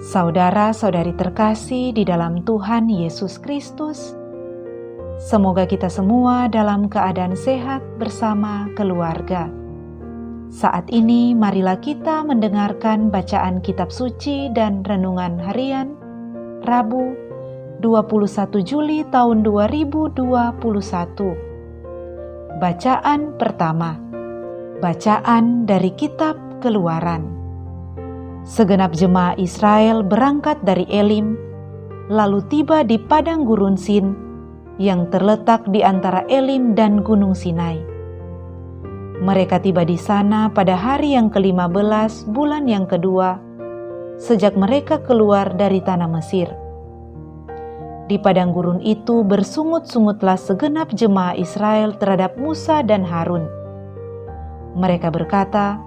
Saudara-saudari terkasih di dalam Tuhan Yesus Kristus, semoga kita semua dalam keadaan sehat bersama keluarga. Saat ini marilah kita mendengarkan bacaan kitab suci dan renungan harian Rabu 21 Juli tahun 2021. Bacaan pertama. Bacaan dari kitab Keluaran. Segenap jemaah Israel berangkat dari Elim, lalu tiba di padang gurun Sin yang terletak di antara Elim dan Gunung Sinai. Mereka tiba di sana pada hari yang ke-15 bulan yang kedua sejak mereka keluar dari tanah Mesir. Di padang gurun itu bersungut-sungutlah segenap jemaah Israel terhadap Musa dan Harun. Mereka berkata,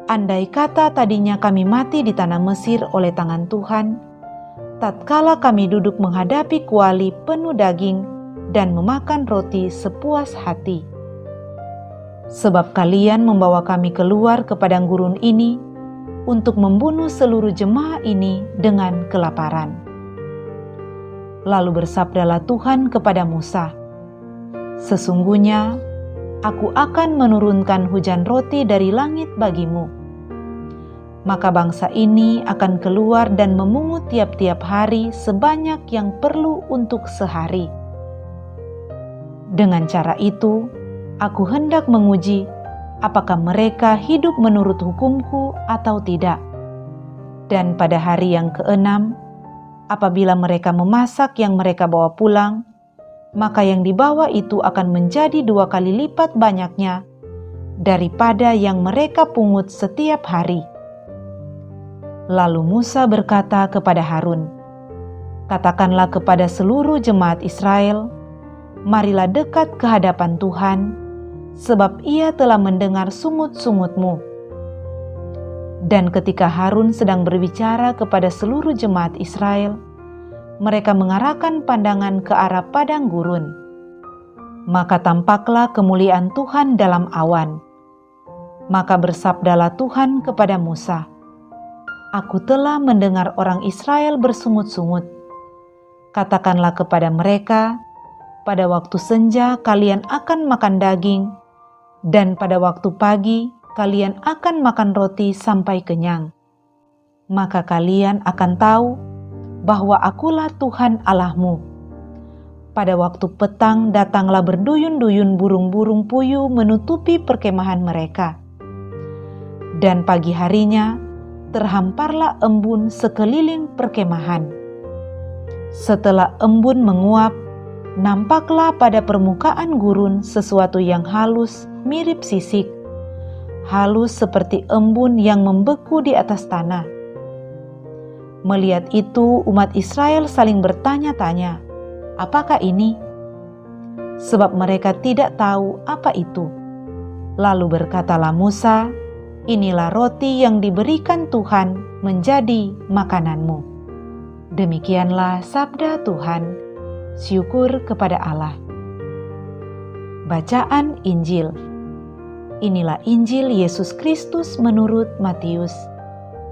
andai kata tadinya kami mati di tanah Mesir oleh tangan Tuhan, tatkala kami duduk menghadapi kuali penuh daging dan memakan roti sepuas hati. Sebab kalian membawa kami keluar ke padang gurun ini untuk membunuh seluruh jemaah ini dengan kelaparan. Lalu bersabdalah Tuhan kepada Musa, sesungguhnya Aku akan menurunkan hujan roti dari langit bagimu. Maka bangsa ini akan keluar dan memungut tiap-tiap hari sebanyak yang perlu untuk sehari. Dengan cara itu, aku hendak menguji apakah mereka hidup menurut hukumku atau tidak. Dan pada hari yang ke-6, apabila mereka memasak yang mereka bawa pulang, maka yang dibawa itu akan menjadi 2 kali lipat banyaknya daripada yang mereka pungut setiap hari. Lalu Musa berkata kepada Harun, katakanlah kepada seluruh jemaat Israel, marilah dekat ke hadapan Tuhan, sebab Ia telah mendengar sungut-sungutmu. Dan ketika Harun sedang berbicara kepada seluruh jemaat Israel, mereka mengarahkan pandangan ke arah padang gurun. Maka tampaklah kemuliaan Tuhan dalam awan. Maka bersabdalah Tuhan kepada Musa, Aku telah mendengar orang Israel bersungut-sungut. Katakanlah kepada mereka, pada waktu senja kalian akan makan daging, dan pada waktu pagi kalian akan makan roti sampai kenyang. Maka kalian akan tahu bahwa akulah Tuhan Allahmu. Pada waktu petang datanglah berduyun-duyun burung-burung puyuh menutupi perkemahan mereka. Dan pagi harinya terhamparlah embun sekeliling perkemahan. Setelah embun menguap, nampaklah pada permukaan gurun sesuatu yang halus mirip sisik, halus seperti embun yang membeku di atas tanah. Melihat itu, umat Israel saling bertanya-tanya, apakah ini? Sebab mereka tidak tahu apa itu. Lalu berkatalah Musa, inilah roti yang diberikan Tuhan menjadi makananmu. Demikianlah sabda Tuhan, syukur kepada Allah. Bacaan Injil. Inilah Injil Yesus Kristus menurut Matius.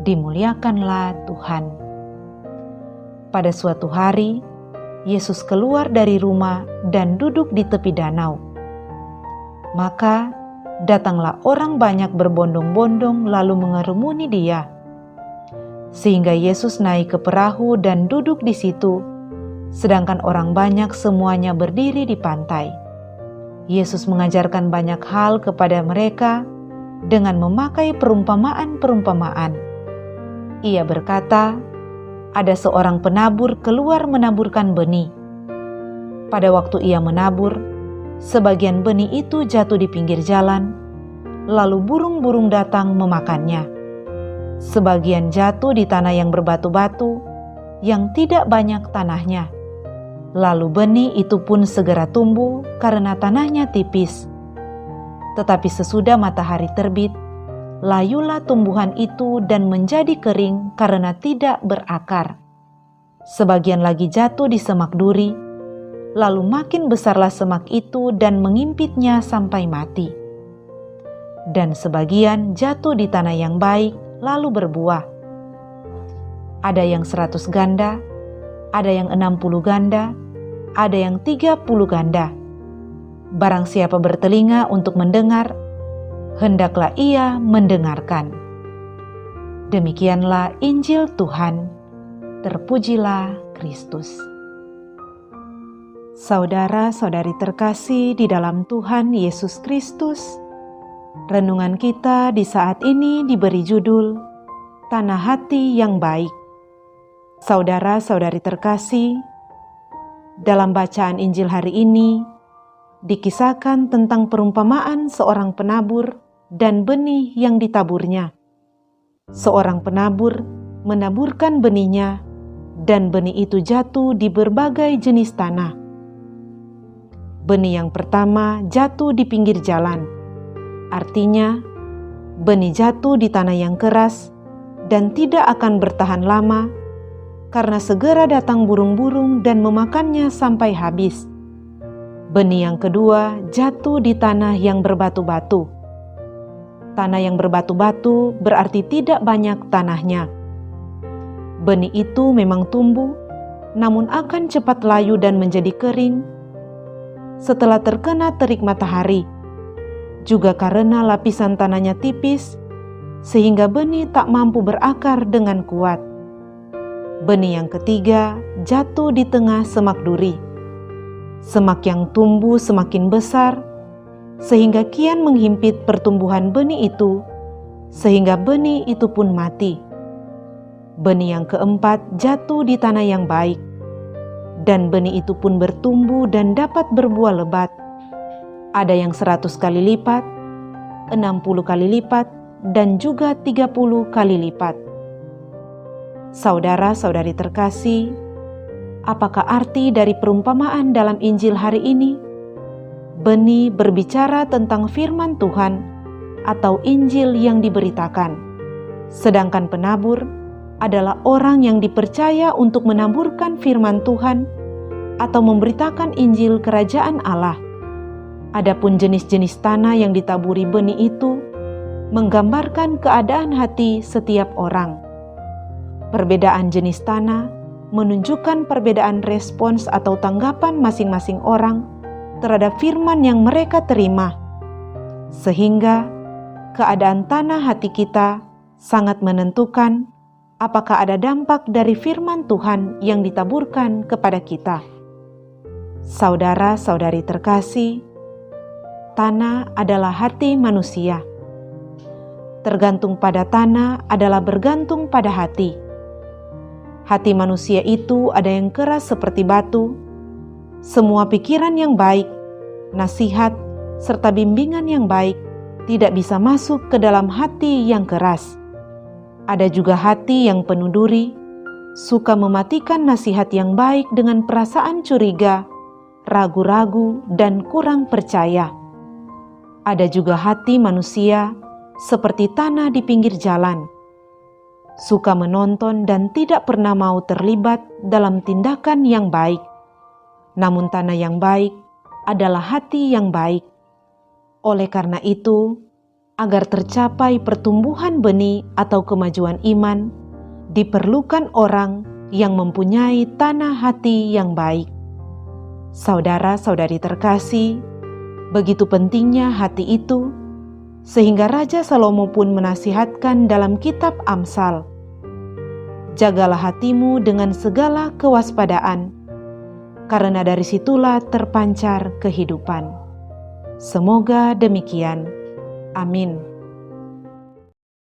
Dimuliakanlah Tuhan. Pada suatu hari, Yesus keluar dari rumah dan duduk di tepi danau. Maka datanglah orang banyak berbondong-bondong lalu mengerumuni Dia. Sehingga Yesus naik ke perahu dan duduk di situ, sedangkan orang banyak semuanya berdiri di pantai. Yesus mengajarkan banyak hal kepada mereka dengan memakai perumpamaan-perumpamaan. Ia berkata, ada seorang penabur keluar menaburkan benih. Pada waktu ia menabur, sebagian benih itu jatuh di pinggir jalan, lalu burung-burung datang memakannya. Sebagian jatuh di tanah yang berbatu-batu, yang tidak banyak tanahnya. Lalu benih itu pun segera tumbuh karena tanahnya tipis. Tetapi sesudah matahari terbit, layulah tumbuhan itu dan menjadi kering karena tidak berakar. Sebagian lagi jatuh di semak duri, lalu makin besarlah semak itu dan mengimpitnya sampai mati. Dan sebagian jatuh di tanah yang baik, lalu berbuah. Ada yang 100 ganda, ada yang 60 ganda, ada yang 30 ganda. Barang siapa bertelinga untuk mendengar, hendaklah ia mendengarkan. Demikianlah Injil Tuhan. Terpujilah Kristus. Saudara-saudari terkasih di dalam Tuhan Yesus Kristus, renungan kita di saat ini diberi judul Tanah Hati yang Baik. Saudara-saudari terkasih, dalam bacaan Injil hari ini dikisahkan tentang perumpamaan seorang penabur dan benih yang ditaburnya. Seorang penabur menaburkan benihnya, dan benih itu jatuh di berbagai jenis tanah. Benih yang pertama jatuh di pinggir jalan, artinya benih jatuh di tanah yang keras dan tidak akan bertahan lama, karena segera datang burung-burung dan memakannya sampai habis. Benih yang kedua jatuh di tanah yang berbatu-batu. Tanah yang berbatu-batu berarti tidak banyak tanahnya. Benih itu memang tumbuh, namun akan cepat layu dan menjadi kering setelah terkena terik matahari. Juga karena lapisan tanahnya tipis, sehingga benih tak mampu berakar dengan kuat. Benih yang ketiga jatuh di tengah semak duri. Semak yang tumbuh semakin besar, sehingga kian menghimpit pertumbuhan benih itu, sehingga benih itu pun mati. Benih yang keempat jatuh di tanah yang baik, dan benih itu pun bertumbuh dan dapat berbuah lebat. Ada yang 100 kali lipat, 60 kali lipat, dan juga 30 kali lipat. Saudara-saudari terkasih, apakah arti dari perumpamaan dalam Injil hari ini? Benih berbicara tentang firman Tuhan atau Injil yang diberitakan. Sedangkan penabur adalah orang yang dipercaya untuk menaburkan firman Tuhan atau memberitakan Injil Kerajaan Allah. Adapun jenis-jenis tanah yang ditaburi benih itu menggambarkan keadaan hati setiap orang. Perbedaan jenis tanah menunjukkan perbedaan respons atau tanggapan masing-masing orang terhadap firman yang mereka terima, sehingga keadaan tanah hati kita sangat menentukan apakah ada dampak dari firman Tuhan yang ditaburkan kepada kita. Saudara-saudari terkasih, tanah adalah hati manusia. Tergantung pada tanah adalah bergantung pada hati. Hati manusia itu ada yang keras seperti batu. Semua pikiran yang baik, nasihat, serta bimbingan yang baik tidak bisa masuk ke dalam hati yang keras. Ada juga hati yang penuh duri, suka mematikan nasihat yang baik dengan perasaan curiga, ragu-ragu, dan kurang percaya. Ada juga hati manusia seperti tanah di pinggir jalan, suka menonton dan tidak pernah mau terlibat dalam tindakan yang baik. Namun tanah yang baik adalah hati yang baik. Oleh karena itu, agar tercapai pertumbuhan benih atau kemajuan iman, diperlukan orang yang mempunyai tanah hati yang baik. Saudara-saudari terkasih, begitu pentingnya hati itu, sehingga Raja Salomo pun menasihatkan dalam kitab Amsal, "Jagalah hatimu dengan segala kewaspadaan, karena dari situlah terpancar kehidupan." Semoga demikian. Amin.